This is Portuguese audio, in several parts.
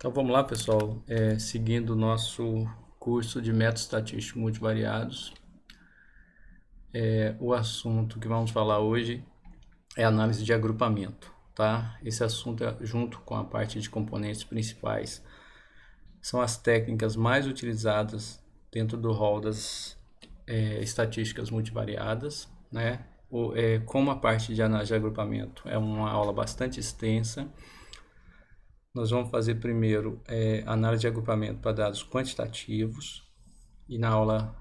Então vamos lá, pessoal, seguindo o nosso curso de métodos estatísticos multivariados. O assunto que vamos falar hoje é análise de agrupamento, tá? Esse assunto, junto com a parte de componentes principais, são as técnicas mais utilizadas dentro do rol das estatísticas multivariadas, né? Como a parte de análise de agrupamento é uma aula bastante extensa, nós vamos fazer primeiro análise de agrupamento para dados quantitativos, e na aula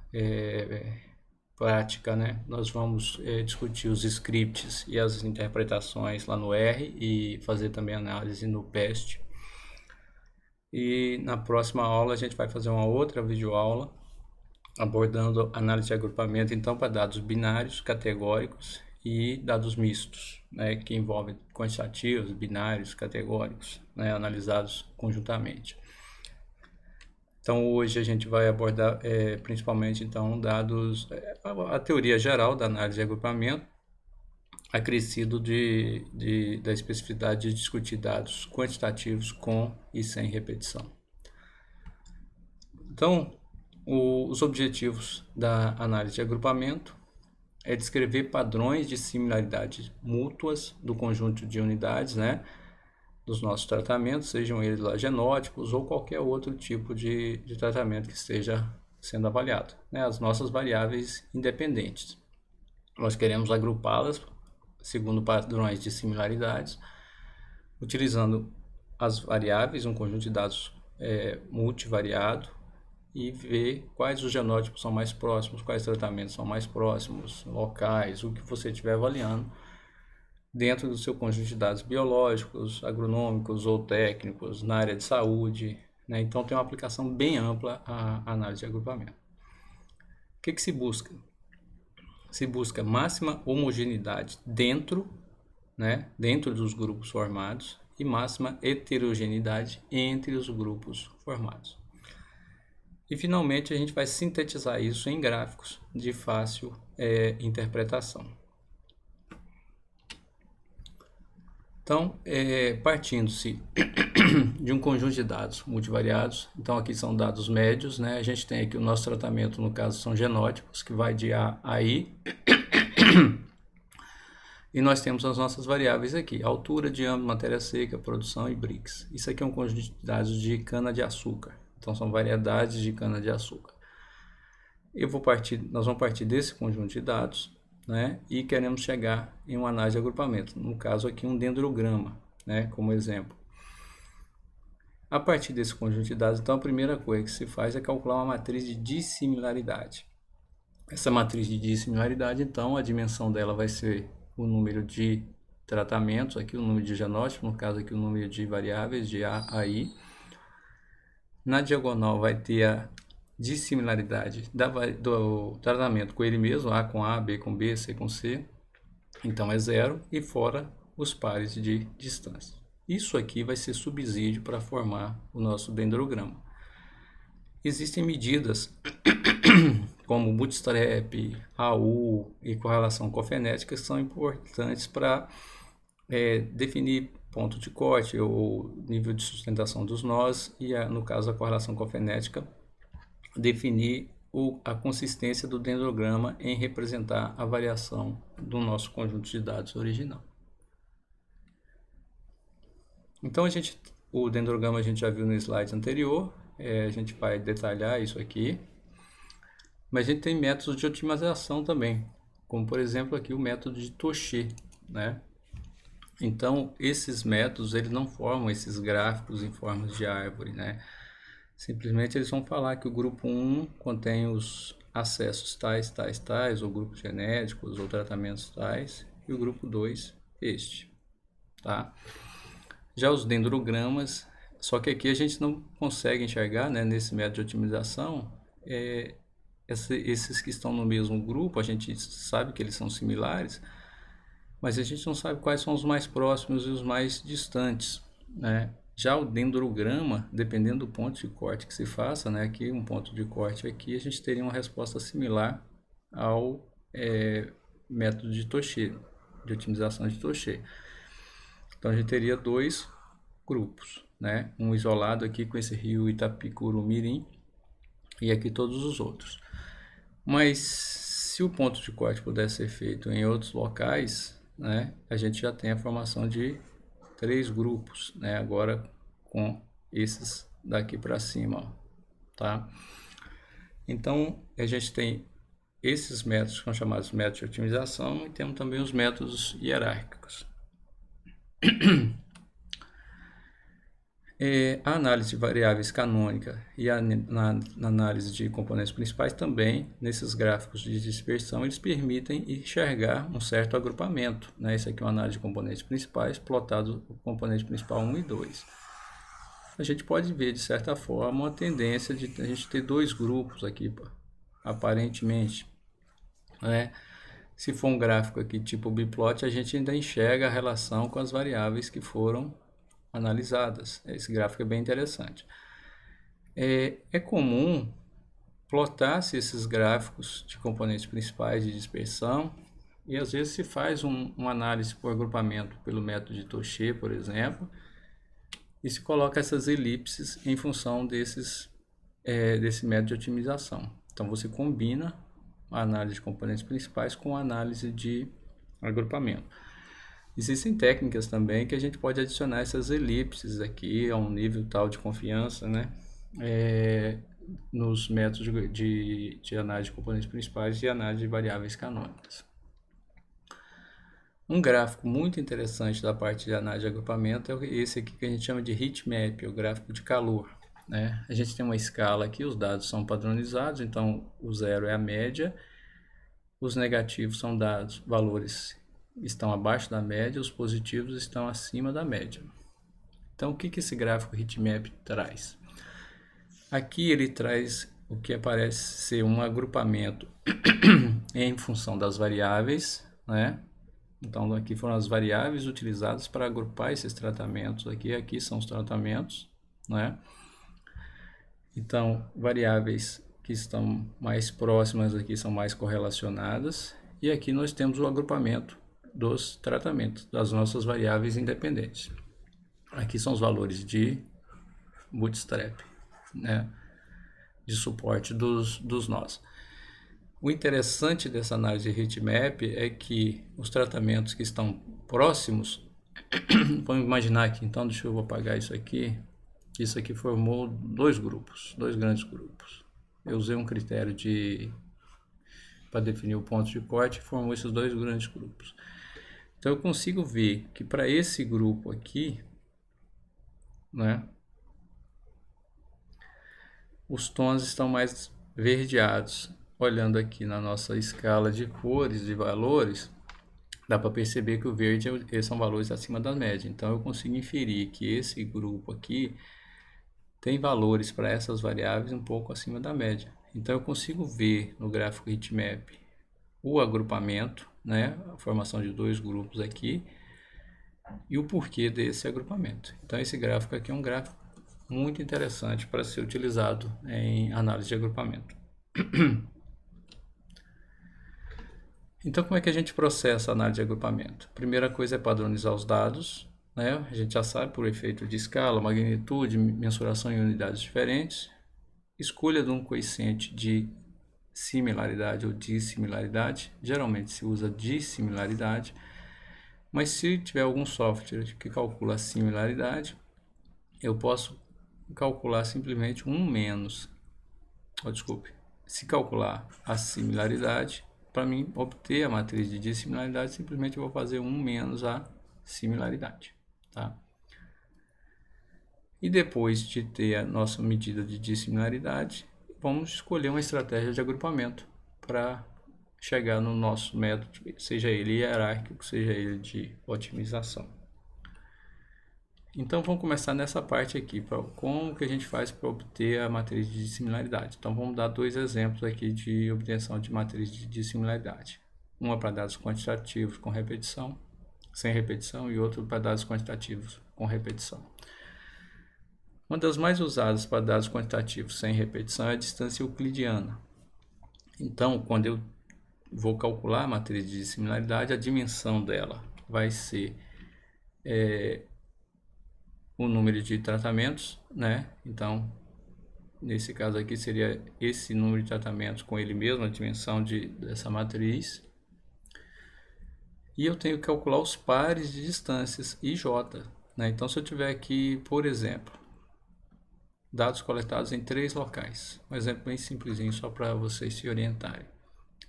prática, né, nós vamos discutir os scripts e as interpretações lá no R e fazer também análise no PEST. E na próxima aula a gente vai fazer uma outra videoaula abordando análise de agrupamento, então, para dados binários, categóricos e dados mistos, né, que envolvem quantitativos, binários, categóricos, né, analisados conjuntamente. Então, hoje a gente vai abordar principalmente então, dados, a teoria geral da análise de agrupamento, acrescido da especificidade de discutir dados quantitativos com e sem repetição. Então, os objetivos da análise de agrupamento é descrever padrões de similaridade mútuas do conjunto de unidades, né, dos nossos tratamentos, sejam eles lá genótipos ou qualquer outro tipo de tratamento que esteja sendo avaliado, né, as nossas variáveis independentes. Nós queremos agrupá-las segundo padrões de similaridades, utilizando as variáveis, um conjunto de dados multivariado, e ver quais os genótipos são mais próximos, quais tratamentos são mais próximos, locais, o que você estiver avaliando dentro do seu conjunto de dados biológicos, agronômicos ou técnicos, na área de saúde, né? Então tem uma aplicação bem ampla a análise de agrupamento. O que se busca? Se busca máxima homogeneidade dentro dos grupos formados e máxima heterogeneidade entre os grupos formados. E finalmente a gente vai sintetizar isso em gráficos de fácil interpretação. Então, partindo-se de um conjunto de dados multivariados, então aqui são dados médios, né? A gente tem aqui o nosso tratamento, no caso são genótipos, que vai de A a I. E nós temos as nossas variáveis aqui, altura, diâmetro, matéria seca, produção e Brix. Isso aqui é um conjunto de dados de cana-de-açúcar. Então, são variedades de cana-de-açúcar. Nós vamos partir desse conjunto de dados, né, e queremos chegar em uma análise de agrupamento. No caso aqui, um dendrograma, né, como exemplo. A partir desse conjunto de dados, então, a primeira coisa que se faz é calcular uma matriz de dissimilaridade. Essa matriz de dissimilaridade, então, a dimensão dela vai ser o número de tratamentos, aqui o número de genótipos, no caso aqui o número de variáveis de A a I. Na diagonal vai ter a dissimilaridade do tratamento com ele mesmo, A com A, B com B, C com C, então é zero, e fora os pares de distância. Isso aqui vai ser subsídio para formar o nosso dendrograma. Existem medidas como bootstrap, AU e correlação cofenética que são importantes para definir ponto de corte ou nível de sustentação dos nós e, no caso, a correlação cofenética, definir a consistência do dendrograma em representar a variação do nosso conjunto de dados original. Então, o dendrograma a gente já viu no slide anterior, a gente vai detalhar isso aqui, mas a gente tem métodos de otimização também, como por exemplo aqui o método de Toché, né? Então, esses métodos, eles não formam esses gráficos em formas de árvore, né? Simplesmente eles vão falar que o grupo 1 contém os acessos tais, ou grupos genéticos, ou tratamentos tais, e o grupo 2, este, tá? Já os dendrogramas, só que aqui a gente não consegue enxergar, né, nesse método de otimização, esses que estão no mesmo grupo, a gente sabe que eles são similares, mas a gente não sabe quais são os mais próximos e os mais distantes, né? Já o dendrograma, dependendo do ponto de corte que se faça, né? Aqui um ponto de corte aqui, a gente teria uma resposta similar ao método de Toché, de otimização de Toché. Então a gente teria dois grupos, né? Um isolado aqui com esse rio Itapicuru-Mirim e aqui todos os outros. Mas se o ponto de corte puder ser feito em outros locais, né, a gente já tem a formação de 3 grupos, né, agora com esses daqui para cima, ó, tá? Então, a gente tem esses métodos que são chamados métodos de otimização e temos também os métodos hierárquicos. A análise de variáveis canônica e na análise de componentes principais também, nesses gráficos de dispersão, eles permitem enxergar um certo agrupamento, né? Esse aqui é uma análise de componentes principais, plotado o componente principal 1 e 2. A gente pode ver, de certa forma, uma tendência de a gente ter 2 grupos aqui, aparentemente, né? Se for um gráfico aqui tipo biplot, a gente ainda enxerga a relação com as variáveis que foram analisadas. Esse gráfico é bem interessante. É comum plotar-se esses gráficos de componentes principais de dispersão e às vezes se faz uma análise por agrupamento pelo método de Touchet, por exemplo, e se coloca essas elipses em função desse método de otimização. Então você combina a análise de componentes principais com a análise de agrupamento. Existem técnicas também que a gente pode adicionar essas elipses aqui a um nível tal de confiança, né? Nos métodos de análise de componentes principais e análise de variáveis canônicas. Um gráfico muito interessante da parte de análise de agrupamento é esse aqui que a gente chama de heat map, o gráfico de calor, né? A gente tem uma escala aqui, os dados são padronizados, então o 0 é a média, os negativos são dados, valores estão abaixo da média, os positivos estão acima da média. Então, o que esse gráfico heatmap traz? Aqui ele traz o que parece ser um agrupamento em função das variáveis, né? Então, aqui foram as variáveis utilizadas para agrupar esses tratamentos. Aqui são os tratamentos, né? Então, variáveis que estão mais próximas aqui são mais correlacionadas. E aqui nós temos o agrupamento dos tratamentos, das nossas variáveis independentes. Aqui são os valores de bootstrap, né, de suporte dos nós. O interessante dessa análise de heatmap é que os tratamentos que estão próximos, vamos imaginar aqui, então deixa eu apagar isso aqui formou 2 grupos, 2 grandes grupos. Eu usei um critério para definir o ponto de corte e formou esses 2 grandes grupos. Então eu consigo ver que para esse grupo aqui, né, os tons estão mais verdeados. Olhando aqui na nossa escala de cores e valores, dá para perceber que o verde são valores acima da média. Então eu consigo inferir que esse grupo aqui tem valores para essas variáveis um pouco acima da média. Então eu consigo ver no gráfico heatmap o agrupamento, né, a formação de 2 grupos aqui e o porquê desse agrupamento. Então esse gráfico aqui é um gráfico muito interessante para ser utilizado em análise de agrupamento. Então como é que a gente processa a análise de agrupamento? A primeira coisa é padronizar os dados, né? A gente já sabe por efeito de escala, magnitude, mensuração em unidades diferentes, escolha de um coeficiente de similaridade ou dissimilaridade, geralmente se usa dissimilaridade, mas se tiver algum software que calcula a similaridade, eu posso calcular simplesmente se calcular a similaridade, para mim obter a matriz de dissimilaridade, simplesmente eu vou fazer 1 menos a similaridade, tá? E depois de ter a nossa medida de dissimilaridade, vamos escolher uma estratégia de agrupamento para chegar no nosso método, seja ele hierárquico, seja ele de otimização. Então vamos começar nessa parte aqui, como que a gente faz para obter a matriz de dissimilaridade. Então vamos dar 2 exemplos aqui de obtenção de matriz de dissimilaridade. Uma para dados quantitativos com repetição, sem repetição, e outro para dados quantitativos com repetição. Uma das mais usadas para dados quantitativos sem repetição é a distância euclidiana. Então, quando eu vou calcular a matriz de dissimilaridade, a dimensão dela vai ser o número de tratamentos, né? Então, nesse caso aqui seria esse número de tratamentos com ele mesmo, a dimensão dessa matriz. E eu tenho que calcular os pares de distâncias IJ, né? Então, se eu tiver aqui, por exemplo, dados coletados em 3 locais, um exemplo bem simplesinho só para vocês se orientarem,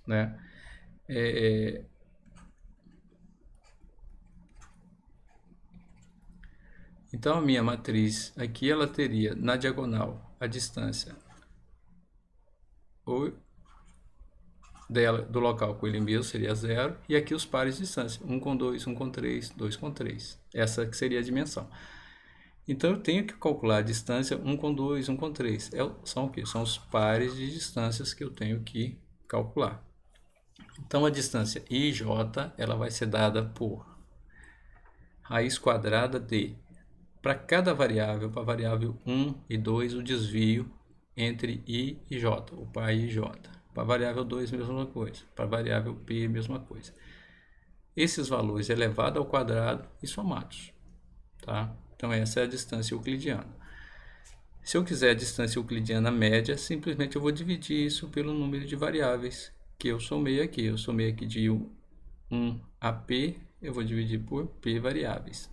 né? Então, a minha matriz aqui, ela teria na diagonal a distância dela, do local com ele mesmo seria 0, e aqui os pares de distância, 1 com 2, 1 com 3, 2 com 3. Essa que seria a dimensão. Então, eu tenho que calcular a distância 1 com 2, 1 com 3. São o quê? São os pares de distâncias que eu tenho que calcular. Então, a distância IJ, ela vai ser dada por raiz quadrada de, para cada variável, para a variável 1 e 2, o desvio entre I e J, o par I e J. Para a variável 2, mesma coisa. Para a variável P, mesma coisa. Esses valores elevados ao quadrado e somados. Tá? Então, essa é a distância euclidiana. Se eu quiser a distância euclidiana média, simplesmente eu vou dividir isso pelo número de variáveis que eu somei aqui. Eu somei aqui de 1 a P, eu vou dividir por P variáveis.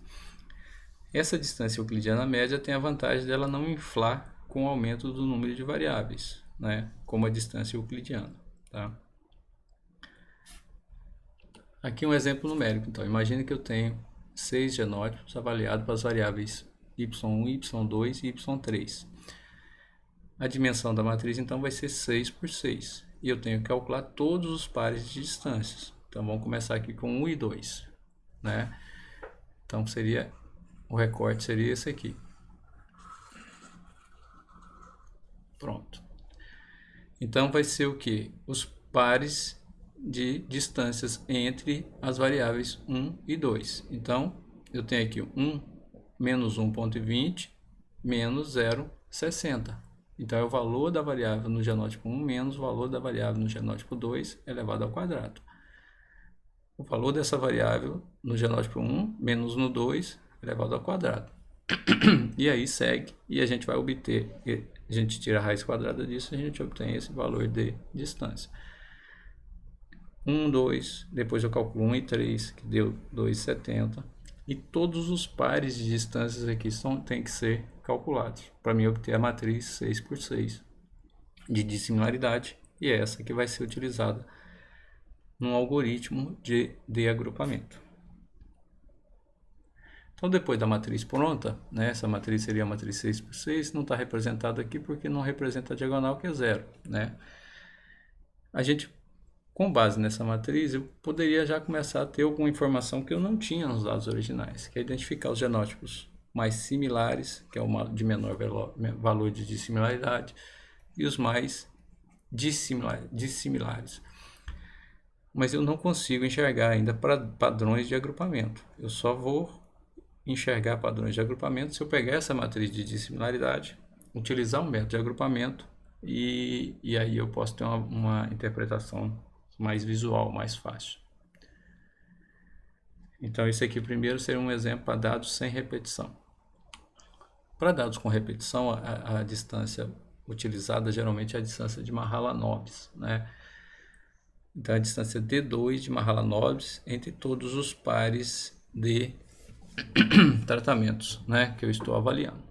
Essa distância euclidiana média tem a vantagem dela não inflar com o aumento do número de variáveis, né? Como a distância euclidiana. Tá? Aqui um exemplo numérico. Então, imagine que eu tenho 6 genótipos avaliados para as variáveis y1, y2 e y3. A dimensão da matriz, então, vai ser 6 por 6. E eu tenho que calcular todos os pares de distâncias. Então, vamos começar aqui com 1 e 2. Né? Então, o recorte seria esse aqui. Pronto. Então, vai ser o que? Os pares de distâncias entre as variáveis 1 e 2. Então, eu tenho aqui 1 menos 1,20 menos 0,60. Então, é o valor da variável no genótipo 1 menos o valor da variável no genótipo 2 elevado ao quadrado. O valor dessa variável no genótipo 1 menos no 2 elevado ao quadrado. E aí segue, e a gente vai obter, a gente tira a raiz quadrada disso, a gente obtém esse valor de distância. 1, 2, depois eu calculo 1 e 3, que deu 2,70. E todos os pares de distâncias aqui têm que ser calculados, para mim obter a matriz 6 por 6 de dissimilaridade, e é essa que vai ser utilizada num algoritmo de agrupamento. Então, depois da matriz pronta, né, essa matriz seria a matriz 6 por 6, não está representada aqui porque não representa a diagonal, que é 0. Né? A gente, com base nessa matriz, eu poderia já começar a ter alguma informação que eu não tinha nos dados originais, que é identificar os genótipos mais similares, que é o de menor valor de dissimilaridade, e os mais dissimilares. Mas eu não consigo enxergar ainda padrões de agrupamento. Eu só vou enxergar padrões de agrupamento se eu pegar essa matriz de dissimilaridade, utilizar um método de agrupamento e aí eu posso ter uma interpretação mais visual, mais fácil. Então, esse aqui primeiro seria um exemplo para dados sem repetição. Para dados com repetição, a distância utilizada geralmente é a distância de Mahalanobis, né? Então, a distância D2 de Mahalanobis entre todos os pares de tratamentos, né, que eu estou avaliando.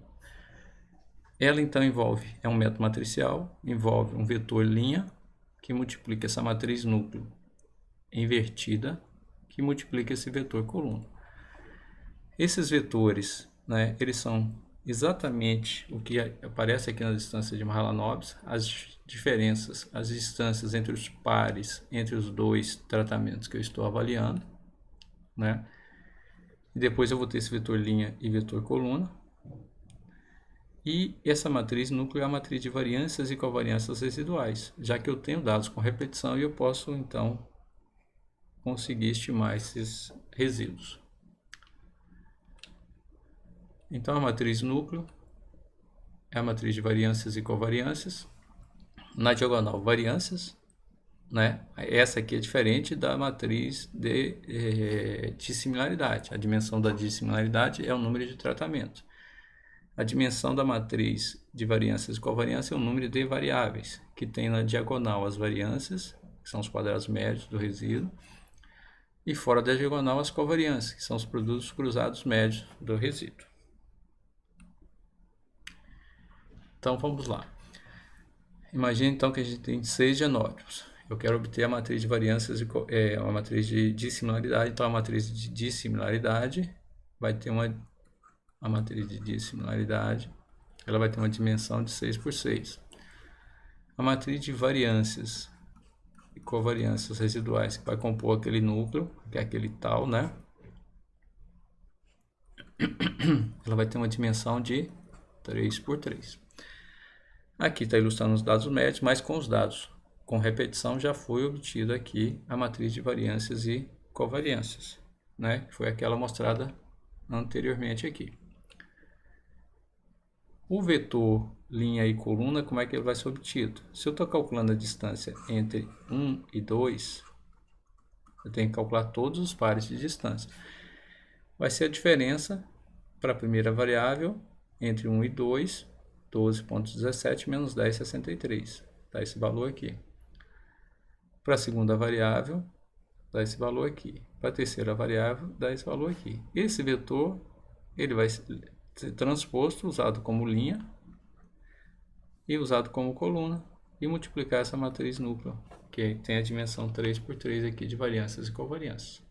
Ela então é um método matricial, envolve um vetor linha que multiplica essa matriz núcleo invertida, que multiplica esse vetor coluna. Esses vetores, né, eles são exatamente o que aparece aqui na distância de Mahalanobis, as diferenças, as distâncias entre os pares, entre os dois tratamentos que eu estou avaliando, né? E depois eu vou ter esse vetor linha e vetor coluna. E essa matriz núcleo é a matriz de variâncias e covariâncias residuais, já que eu tenho dados com repetição e eu posso, então, conseguir estimar esses resíduos. Então, a matriz núcleo é a matriz de variâncias e covariâncias. Na diagonal, variâncias, né? Essa aqui é diferente da matriz de dissimilaridade. A dimensão da dissimilaridade é o número de tratamentos. A dimensão da matriz de variâncias e covariância é o número de variáveis, que tem na diagonal as variâncias, que são os quadrados médios do resíduo, e fora da diagonal as covariâncias, que são os produtos cruzados médios do resíduo. Então vamos lá. Imagine então que a gente tem 6 genótipos. Eu quero obter a matriz de variâncias e uma matriz de dissimilaridade. Então a matriz de dissimilaridade vai ter a matriz de dissimilaridade, ela vai ter uma dimensão de 6 por 6. A matriz de variâncias e covariâncias residuais, que vai compor aquele núcleo, que é aquele tal, né? Ela vai ter uma dimensão de 3 por 3. Aqui está ilustrando os dados médios, mas com os dados com repetição já foi obtida aqui a matriz de variâncias e covariâncias, né? Que foi aquela mostrada anteriormente aqui. O vetor linha e coluna, como é que ele vai ser obtido? Se eu estou calculando a distância entre 1 e 2, eu tenho que calcular todos os pares de distância. Vai ser a diferença para a primeira variável entre 1 e 2, 12,17 menos 10,63. Dá esse valor aqui. Para a segunda variável, dá esse valor aqui. Para a terceira variável, dá esse valor aqui. Esse vetor ele vai ser transposto, usado como linha e usado como coluna, e multiplicar essa matriz núcleo, que tem a dimensão 3 por 3 aqui de variâncias e covariâncias.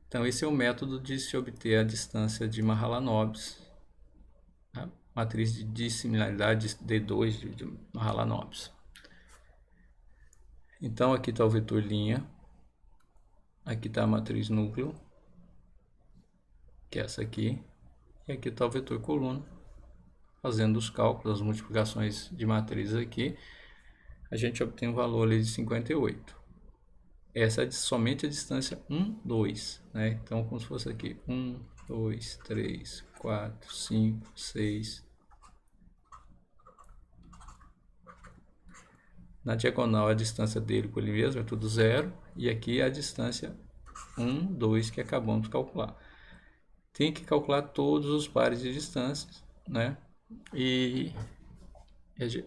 Então esse é o método de se obter a distância de Mahalanobis, a matriz de dissimilaridade D2 de Mahalanobis. Então aqui está o vetor linha, aqui está a matriz núcleo, que é essa aqui, e aqui está o vetor coluna. Fazendo os cálculos, as multiplicações de matrizes aqui, a gente obtém um valor ali de 58. Essa é somente a distância 1, 2, né? Então, como se fosse aqui, 1, 2, 3, 4, 5, 6. Na diagonal, a distância dele com ele mesmo é tudo 0, e aqui a distância 1, 2, que acabamos de calcular. Tem que calcular todos os pares de distâncias, né? E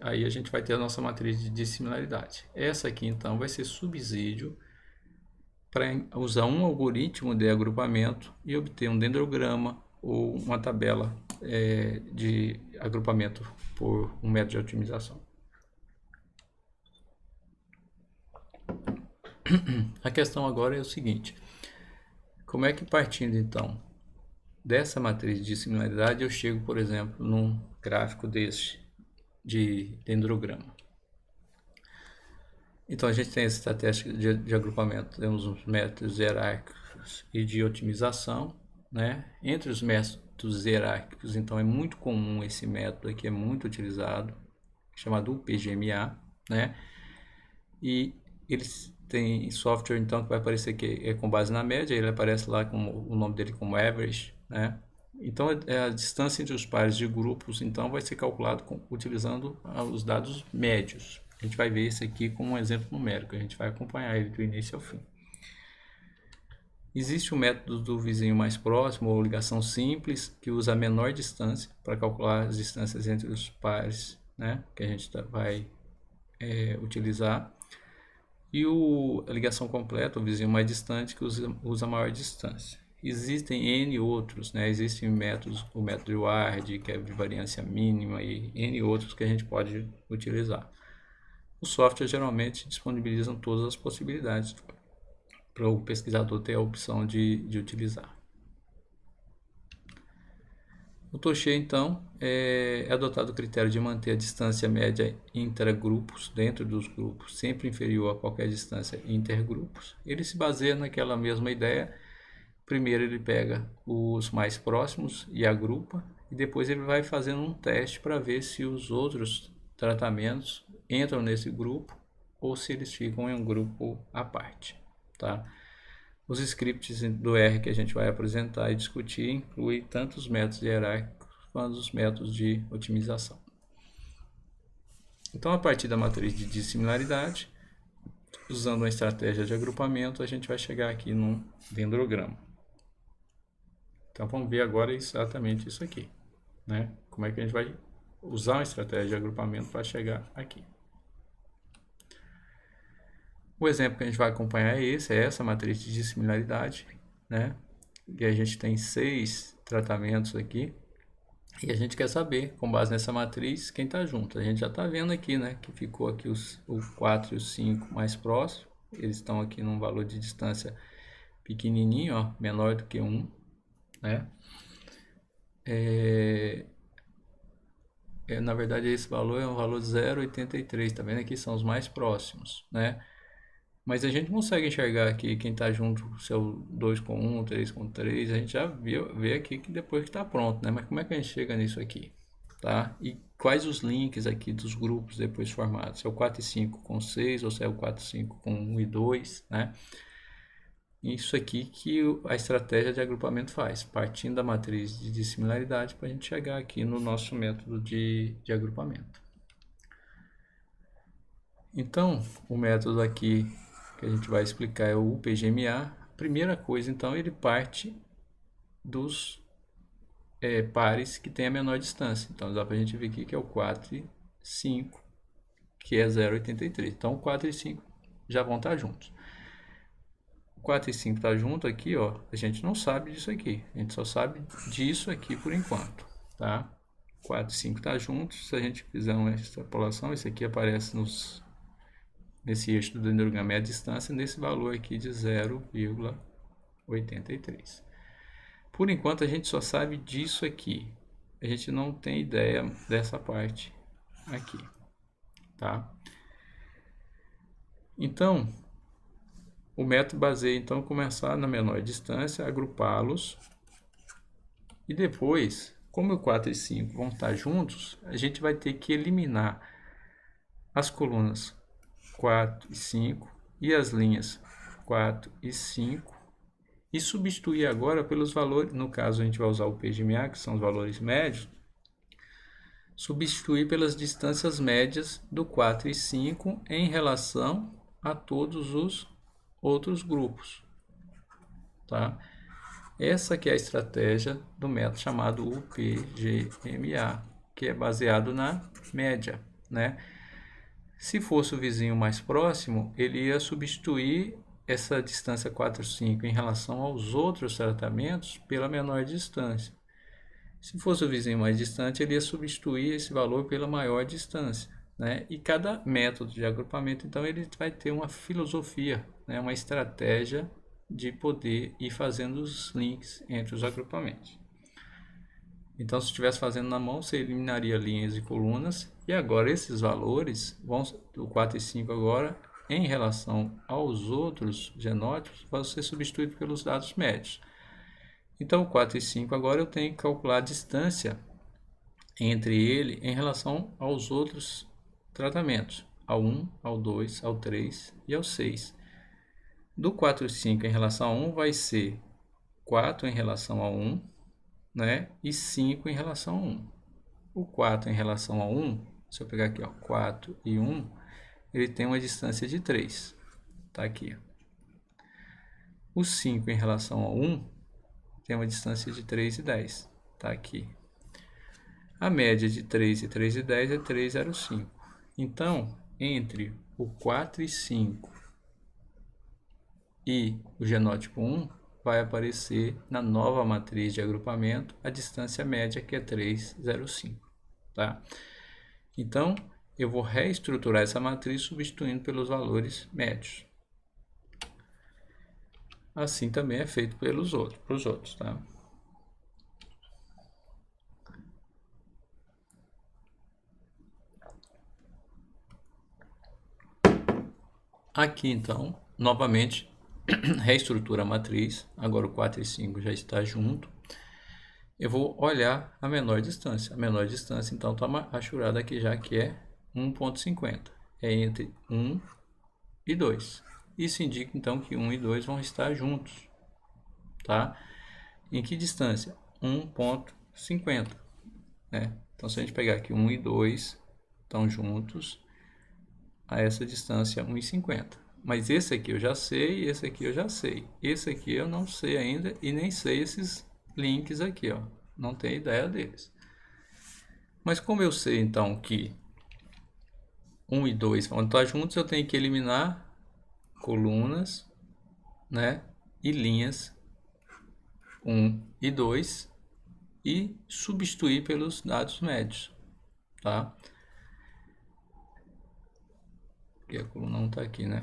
aí a gente vai ter a nossa matriz de dissimilaridade. Essa aqui, então, vai ser subsídio para usar um algoritmo de agrupamento e obter um dendrograma ou uma tabela de agrupamento por um método de otimização. A questão agora é o seguinte: como é que, partindo então dessa matriz de dissimilaridade, eu chego, por exemplo, num gráfico deste de dendrograma? Então a gente tem essa estratégia de agrupamento, temos os métodos hierárquicos e de otimização, né? Entre os métodos hierárquicos, então é muito comum esse método aqui, é muito utilizado, chamado UPGMA, né? E eles têm software então que vai aparecer que é com base na média, ele aparece lá com o nome dele como average, né? Então a distância entre os pares de grupos então vai ser calculado utilizando os dados médios. A gente vai ver isso aqui como um exemplo numérico, a gente vai acompanhar ele do início ao fim. Existe o método do vizinho mais próximo, ou ligação simples, que usa a menor distância para calcular as distâncias entre os pares, né, que a gente vai utilizar. E a ligação completa, o vizinho mais distante, que usa a maior distância. Existem N outros, né? Existem métodos, o método Ward, que é de variância mínima, e N outros que a gente pode utilizar. Os softwares geralmente disponibilizam todas as possibilidades para o pesquisador ter a opção de utilizar. O Toche, então, é adotado o critério de manter a distância média intragrupos, dentro dos grupos, sempre inferior a qualquer distância intergrupos. Ele se baseia naquela mesma ideia. Primeiro ele pega os mais próximos e agrupa, e depois ele vai fazendo um teste para ver se os outros tratamentos entram nesse grupo ou se eles ficam em um grupo à parte, tá? Os scripts do R que a gente vai apresentar e discutir incluem tanto os métodos hierárquicos quanto os métodos de otimização. Então, a partir da matriz de dissimilaridade, usando uma estratégia de agrupamento, a gente vai chegar aqui num dendrograma. Então, vamos ver agora exatamente isso aqui. né? Como é que a gente vai usar uma estratégia de agrupamento para chegar aqui. O exemplo que a gente vai acompanhar é esse, é essa matriz de dissimilaridade, né? E a gente tem 6 tratamentos aqui. E a gente quer saber, com base nessa matriz, quem está junto. A gente já está vendo aqui, né? Que ficou aqui o 4 e o 5 mais próximos. Eles estão aqui num valor de distância pequenininho, ó, menor do que 1, né? Na verdade, esse valor é um valor 0,83, tá vendo? Aqui são os mais próximos, né? Mas a gente consegue enxergar aqui quem está junto, se é o 2 com 1, 3 com 3, a gente já vê aqui que depois que está pronto, né? Mas como é que a gente chega nisso aqui, tá? E quais os links aqui dos grupos depois formados? Se é o 4 e 5 com 6 ou se é o 4 e 5 com 1 e 2, né? Isso aqui que a estratégia de agrupamento faz, partindo da matriz de dissimilaridade para a gente chegar aqui no nosso método de agrupamento. Então, o método aqui que a gente vai explicar é o UPGMA. Primeira coisa, então, ele parte dos pares que tem a menor distância. Então, dá para a gente ver aqui que é o 4 e 5, que é 0,83. Então, 4 e 5 já vão estar juntos. 4 e 5 tá junto aqui, ó, a gente não sabe disso aqui. A gente só sabe disso aqui por enquanto, tá? 4 e 5 tá juntos. Se a gente fizer uma extrapolação, esse aqui aparece nesse eixo do dendrograma, é a distância nesse valor aqui de 0,83. Por enquanto, a gente só sabe disso aqui. A gente não tem ideia dessa parte aqui, tá? Então, o método baseia, então, começar na menor distância, agrupá-los. E depois, como o 4 e 5 vão estar juntos, a gente vai ter que eliminar as colunas 4 e 5 e as linhas 4 e 5 e substituir agora pelos valores, no caso a gente vai usar o PGMA, que são os valores médios, substituir pelas distâncias médias do 4 e 5 em relação a todos os outros grupos, tá? Essa que é a estratégia do método chamado UPGMA, que é baseado na média, né? Se fosse o vizinho mais próximo, ele ia substituir essa distância 4, 5 em relação aos outros tratamentos pela menor distância. Se fosse o vizinho mais distante, ele ia substituir esse valor pela maior distância, né? E cada método de agrupamento, então, ele vai ter uma filosofia, né? Uma estratégia de poder ir fazendo os links entre os agrupamentos. Então, se estivesse fazendo na mão, você eliminaria linhas e colunas, e agora esses valores, do 4 e 5 agora, em relação aos outros genótipos, vão ser substituídos pelos dados médios. Então, 4 e 5 agora eu tenho que calcular a distância entre ele em relação aos outros tratamentos, ao 1, ao 2, ao 3 e ao 6. Do 4 e 5 em relação a 1 vai ser 4 em relação a 1, né? E 5 em relação a 1. O 4 em relação a 1, se eu pegar aqui, ó, 4 e 1, ele tem uma distância de 3. Tá aqui. O 5 em relação a 1 tem uma distância de 3 e 10. Tá aqui. A média de 3 e 3 e 10 é 3,05. Então, entre o 4 e 5 e o genótipo 1, vai aparecer na nova matriz de agrupamento a distância média, que é 3,05. Tá? Então, eu vou reestruturar essa matriz substituindo pelos valores médios. Assim também é feito para os outros, tá? Aqui, então, novamente, reestrutura a matriz. Agora o 4 e 5 já está junto. Eu vou olhar a menor distância. A menor distância, então, está achurada aqui já, que é 1,50. É entre 1 e 2. Isso indica, então, que 1 e 2 vão estar juntos. Tá? Em que distância? 1,50. Né? Então, se a gente pegar aqui 1 e 2 estão juntos a essa distância 1,50. Mas esse aqui eu já sei, esse aqui eu já sei. Esse aqui eu não sei ainda e nem sei esses links aqui, ó. Não tenho ideia deles. Mas como eu sei, então, que 1 e 2 vão estar juntos, eu tenho que eliminar colunas, né, e linhas 1 e 2 e substituir pelos dados médios, tá? Porque a coluna 1 está aqui, né?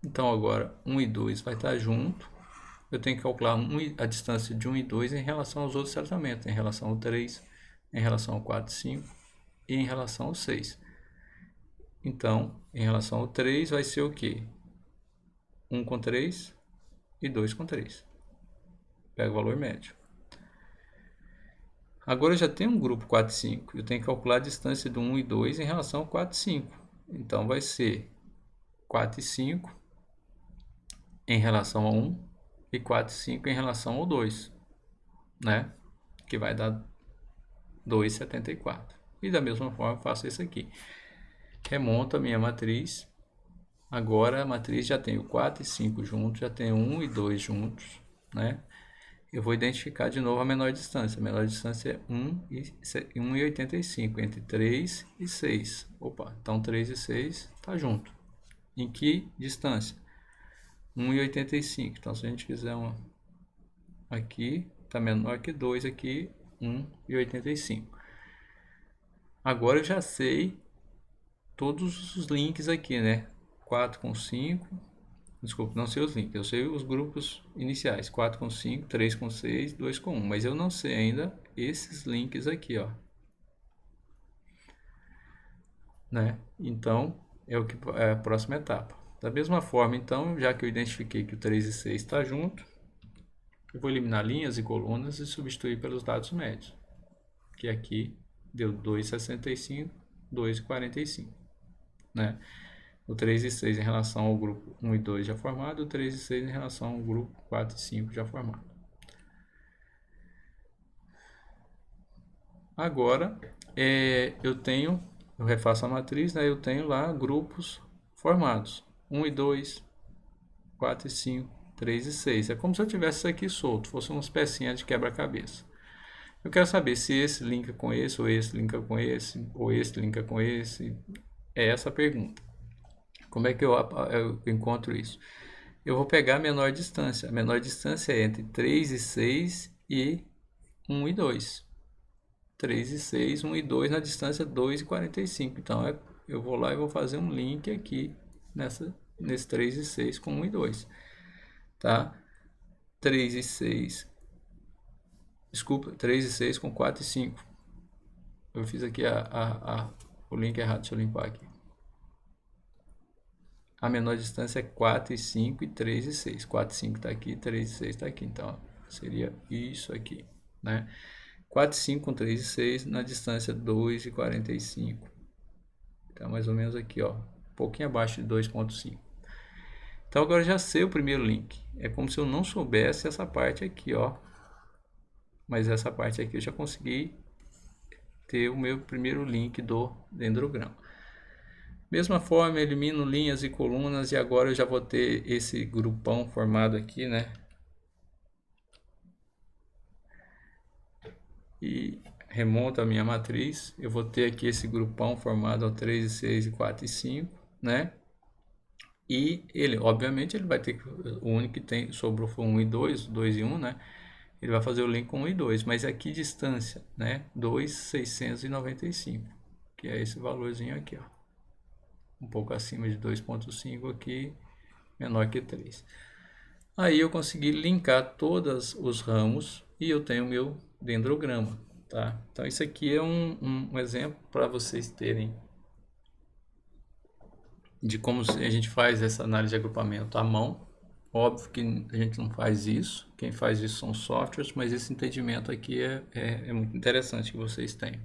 Então agora 1 e 2 vai estar junto. Eu tenho que calcular a distância de 1 e 2 em relação aos outros tratamentos, em relação ao 3, em relação ao 4 e 5 e em relação ao 6. Então, em relação ao 3 vai ser o quê? 1 com 3 e 2 com 3. Pega o valor médio. Agora eu já tenho um grupo 4 e 5. Eu tenho que calcular a distância do 1 e 2 em relação ao 4 e 5. Então vai ser 4 e 5 em relação a 1 e 4 e 5 em relação ao 2, né? Que vai dar 2,74. E da mesma forma eu faço isso aqui. Remonto a minha matriz. Agora a matriz já tem o 4 e 5 juntos, já tem 1 e 2 juntos, né? Eu vou identificar de novo a menor distância. A menor distância é 1,85 entre 3 e 6. Opa, então 3 e 6 está junto. Em que distância? 1,85. Então se a gente fizer uma aqui, está menor que 2 aqui, 1,85. Agora eu já sei todos os links aqui, né? 4 com 5. Desculpa, não sei os links. Eu sei os grupos iniciais. 4 com 5, 3 com 6, 2 com 1. Mas eu não sei ainda esses links aqui, ó. Né? Então, é o que é a próxima etapa. Da mesma forma, então, já que eu identifiquei que o 3 e 6 está junto, eu vou eliminar linhas e colunas e substituir pelos dados médios. Que aqui deu 2,65, 2,45. Né? O 3 e 6 em relação ao grupo 1 e 2 já formado, o 3 e 6 em relação ao grupo 4 e 5 já formado. Agora, eu refaço a matriz, né? Eu tenho lá grupos formados. 1 e 2, 4 e 5, 3 e 6. É como se eu tivesse isso aqui solto, fosse umas pecinhas de quebra-cabeça. Eu quero saber se esse linka com esse, ou esse linka com esse, ou esse linka com esse. É essa a pergunta. Como é que eu encontro isso? Eu vou pegar a menor distância. A menor distância é entre 3 e 6 e 1 e 2. 3 e 6, 1 e 2 na distância 2,45. Então eu vou lá e vou fazer um link aqui nesse 3 e 6 com 1 e 2. Tá? 3 e 6. Desculpa, 3 e 6 com 4 e 5. Eu fiz aqui o link errado, deixa eu limpar aqui. A menor distância é 4 e 5 e 3 e 6. 4 e 5 está aqui, 3 e 6 está aqui. Então, seria isso aqui, né? 4 e 5 com 3 e 6 na distância 2 e 45. Então, mais ou menos aqui, ó. Um pouquinho abaixo de 2,5. Então, agora eu já sei o primeiro link. É como se eu não soubesse essa parte aqui, ó. Mas essa parte aqui eu já consegui ter o meu primeiro link do dendrograma. Mesma forma, elimino linhas e colunas e agora eu já vou ter esse grupão formado aqui, né? E remonto a minha matriz, eu vou ter aqui esse grupão formado ao 3 e 6 e 4 e 5, né? E ele, obviamente, ele vai ter que, o único que tem, sobrou foi 1 e 2, 2 e 1, né? Ele vai fazer o link com 1 e 2, mas aqui distância, né? 2,695, que é esse valorzinho aqui, ó. Um pouco acima de 2,5 aqui, menor que 3. Aí eu consegui linkar todos os ramos e eu tenho o meu dendrograma, tá? Então isso aqui é um exemplo para vocês terem de como a gente faz essa análise de agrupamento à mão. Óbvio que a gente não faz isso, quem faz isso são softwares, mas esse entendimento aqui é muito interessante que vocês tenham.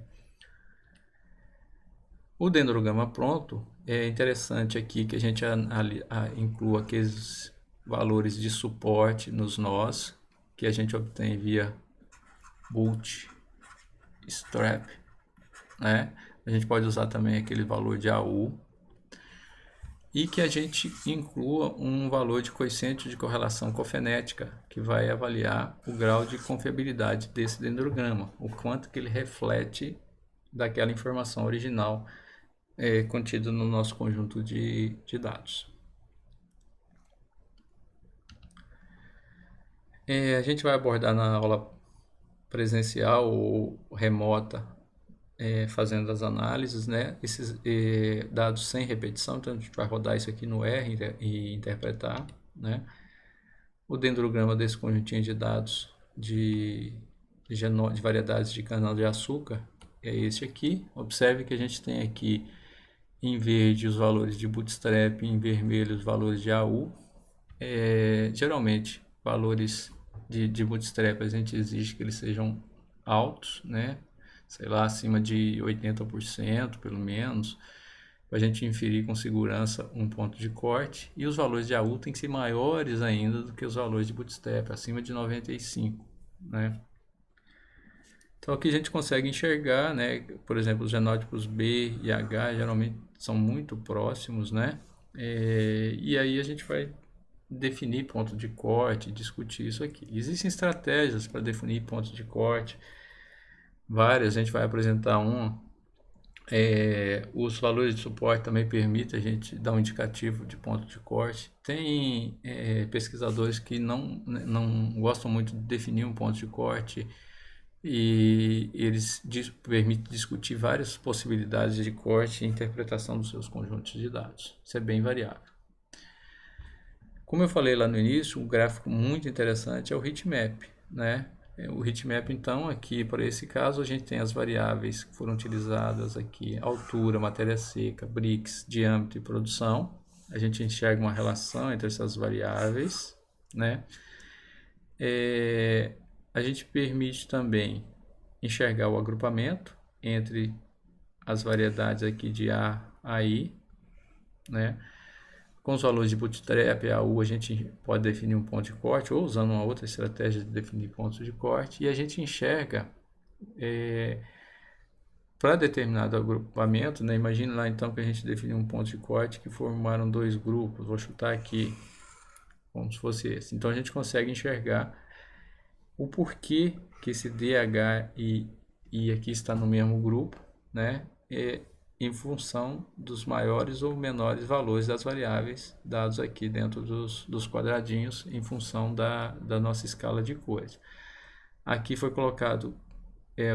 O dendrograma pronto, é interessante aqui que a gente inclua aqueles valores de suporte nos nós, que a gente obtém via bootstrap, né? A gente pode usar também aquele valor de AU. e que a gente inclua um valor de coeficiente de correlação cofenética, que vai avaliar o grau de confiabilidade desse dendrograma, o quanto que ele reflete daquela informação original contida no nosso conjunto de dados. A gente vai abordar na aula presencial ou remota, fazendo as análises, né? Esses dados sem repetição, então a gente vai rodar isso aqui no R e interpretar, né? O dendrograma desse conjuntinho de dados de variedades de cana-de-açúcar é esse aqui. Observe que a gente tem aqui em verde os valores de bootstrap, em vermelho os valores de AU. Geralmente, valores de bootstrap a gente exige que eles sejam altos, né? Sei lá, acima de 80% pelo menos, para a gente inferir com segurança um ponto de corte. E os valores de AU têm que ser maiores ainda do que os valores de bootstrap, acima de 95, né? Então aqui a gente consegue enxergar, né? Por exemplo, os genótipos B e H geralmente são muito próximos, né? E aí a gente vai definir ponto de corte, discutir isso aqui. Existem estratégias para definir pontos de corte, várias, a gente vai apresentar uma. Os valores de suporte também permitem a gente dar um indicativo de ponto de corte. Tem pesquisadores que não gostam muito de definir um ponto de corte e eles permitem discutir várias possibilidades de corte e interpretação dos seus conjuntos de dados. Isso é bem variável. Como eu falei lá no início, um gráfico muito interessante é o heatmap, né? O heatmap, então, aqui para esse caso, a gente tem as variáveis que foram utilizadas aqui: altura, matéria seca, Brix, diâmetro e produção. A gente enxerga uma relação entre essas variáveis, né? A gente permite também enxergar o agrupamento entre as variedades aqui de A a I, né? Com os valores de bootstrap e AU, a gente pode definir um ponto de corte, ou usando uma outra estratégia de definir pontos de corte, e a gente enxerga para determinado agrupamento, né? Imagine lá então que a gente definiu um ponto de corte que formaram dois grupos, vou chutar aqui, como se fosse esse. Então a gente consegue enxergar o porquê que esse DH e aqui está no mesmo grupo, né? Em função dos maiores ou menores valores das variáveis dados aqui dentro dos quadradinhos em função da nossa escala de cores. Aqui foi colocado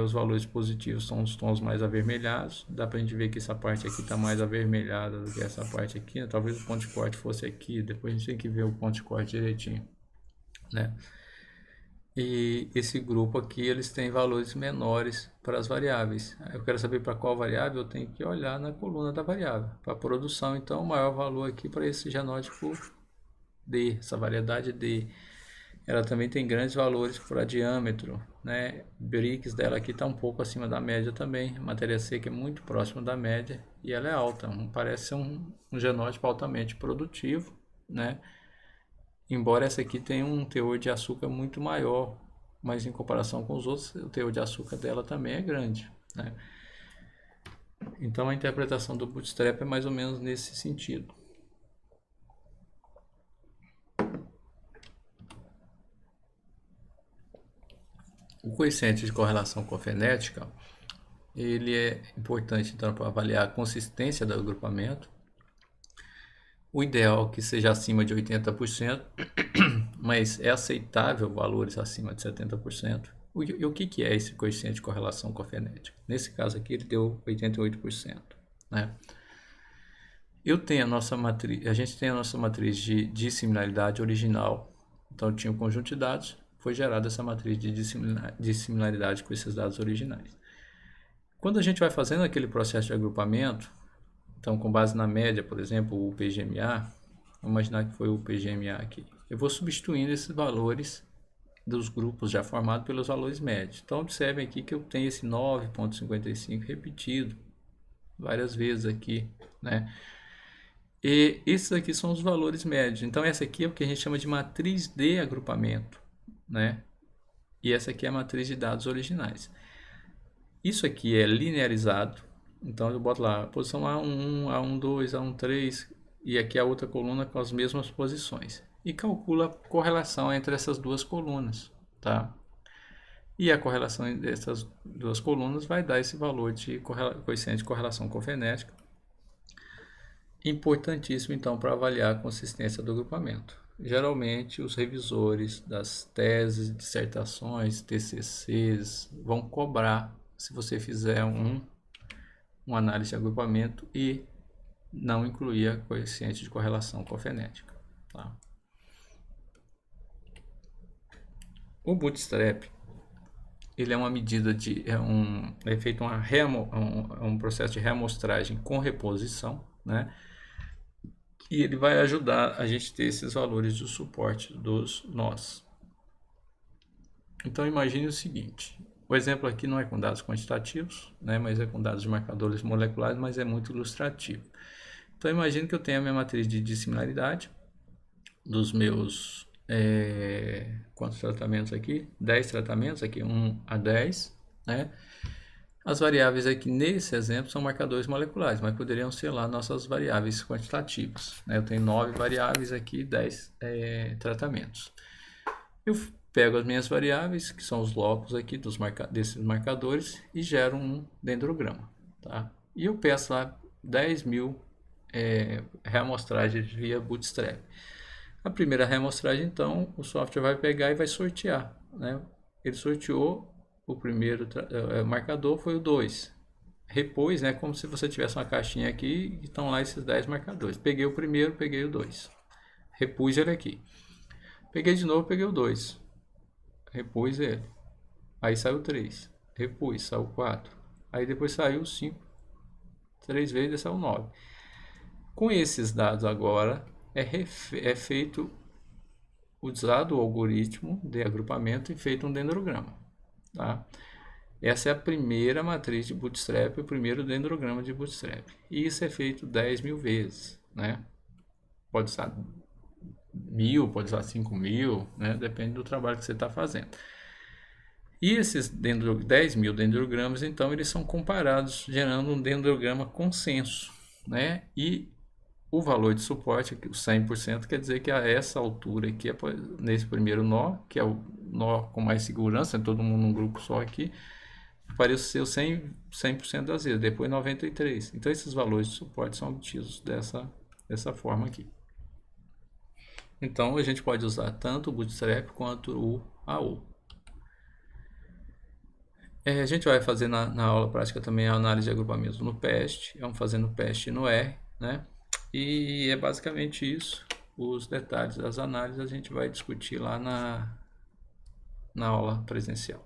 os valores positivos, são os tons mais avermelhados. Dá para a gente ver que essa parte aqui está mais avermelhada do que essa parte aqui, né? Talvez o ponto de corte fosse aqui, depois a gente tem que ver o ponto de corte direitinho, né? E esse grupo aqui, eles têm valores menores para as variáveis. Eu quero saber para qual variável, eu tenho que olhar na coluna da variável. Para a produção, então, o maior valor aqui para esse genótipo D, essa variedade D. Ela também tem grandes valores para diâmetro, né? Brix dela aqui está um pouco acima da média também. A matéria seca é muito próxima da média e ela é alta. Parece ser um genótipo altamente produtivo, né? Embora essa aqui tenha um teor de açúcar muito maior, mas em comparação com os outros, o teor de açúcar dela também é grande, né? Então a interpretação do bootstrap é mais ou menos nesse sentido. O coeficiente de correlação cofenética, ele é importante então para avaliar a consistência do agrupamento. O ideal é que seja acima de 80%, mas é aceitável valores acima de 70%. E o que é esse coeficiente de correlação cofenética? Nesse caso aqui ele deu 88%, né? A gente tem a nossa matriz de dissimilaridade original. Então tinha um conjunto de dados, foi gerada essa matriz de dissimilaridade com esses dados originais. Quando a gente vai fazendo aquele processo de agrupamento, então com base na média, por exemplo, o PGMA, vamos imaginar que foi o PGMA aqui. Eu vou substituindo esses valores dos grupos já formados pelos valores médios. Então observem aqui que eu tenho esse 9,55 repetido várias vezes aqui, né? E esses aqui são os valores médios. Então essa aqui é o que a gente chama de matriz de agrupamento, né? E essa aqui é a matriz de dados originais. Isso aqui é linearizado. Então eu boto lá posição A1, A12, A13, e aqui a outra coluna com as mesmas posições. E calcula a correlação entre essas duas colunas, tá? E a correlação dessas duas colunas vai dar esse valor de coeficiente de correlação cofonética, importantíssimo então para avaliar a consistência do agrupamento. Geralmente os revisores das teses, dissertações, TCCs vão cobrar se você fizer uma análise de agrupamento e não incluir a coeficiente de correlação cofonética, tá? O bootstrap, ele é uma medida de é feito um processo de reamostragem com reposição, né? E ele vai ajudar a gente ter esses valores de suporte dos nós. Então imagine o seguinte: o exemplo aqui não é com dados quantitativos, né, mas é com dados de marcadores moleculares, mas é muito ilustrativo. Então imagine que eu tenho a minha matriz de dissimilaridade dos meus quantos tratamentos aqui? 10 tratamentos, aqui 1 a 10, né? As variáveis aqui nesse exemplo são marcadores moleculares, mas poderiam ser lá nossas variáveis quantitativas, né? Eu tenho 9 variáveis aqui, 10 tratamentos. Eu pego as minhas variáveis, que são os locos aqui desses marcadores, e gero um dendrograma, tá? E eu peço lá 10.000 reamostragens via Bootstrap. A primeira reamostragem, então, o software vai pegar e vai sortear, né? Ele sorteou o primeiro marcador, foi o 2. Repôs, né? Como se você tivesse uma caixinha aqui e estão lá esses 10 marcadores. Peguei o primeiro, peguei o 2. Repus ele aqui. Peguei de novo, peguei o 2. Repus ele. Aí saiu 3. Repus, saiu 4. Aí depois saiu 5. 3 vezes saiu 9. Com esses dados agora, é feito, usado o algoritmo de agrupamento e feito um dendrograma, tá? Essa é a primeira matriz de Bootstrap, o primeiro dendrograma de Bootstrap. E isso é feito 10.000 vezes, né? Pode usar 1.000, pode usar 5.000, né? Depende do trabalho que você está fazendo. E esses 10.000 dendrogramas, então, eles são comparados, gerando um dendrograma consenso, né? E o valor de suporte, o 100%, quer dizer que a essa altura aqui, nesse primeiro nó, que é o nó com mais segurança, todo mundo num grupo só aqui, apareceu 100% das vezes, depois 93%. Então esses valores de suporte são obtidos dessa forma aqui. Então a gente pode usar tanto o Bootstrap quanto o AO. A gente vai fazer na aula prática também a análise de agrupamentos no PEST, vamos fazer no PEST e no R, né? E é basicamente isso. Os detalhes das análises a gente vai discutir lá na aula presencial.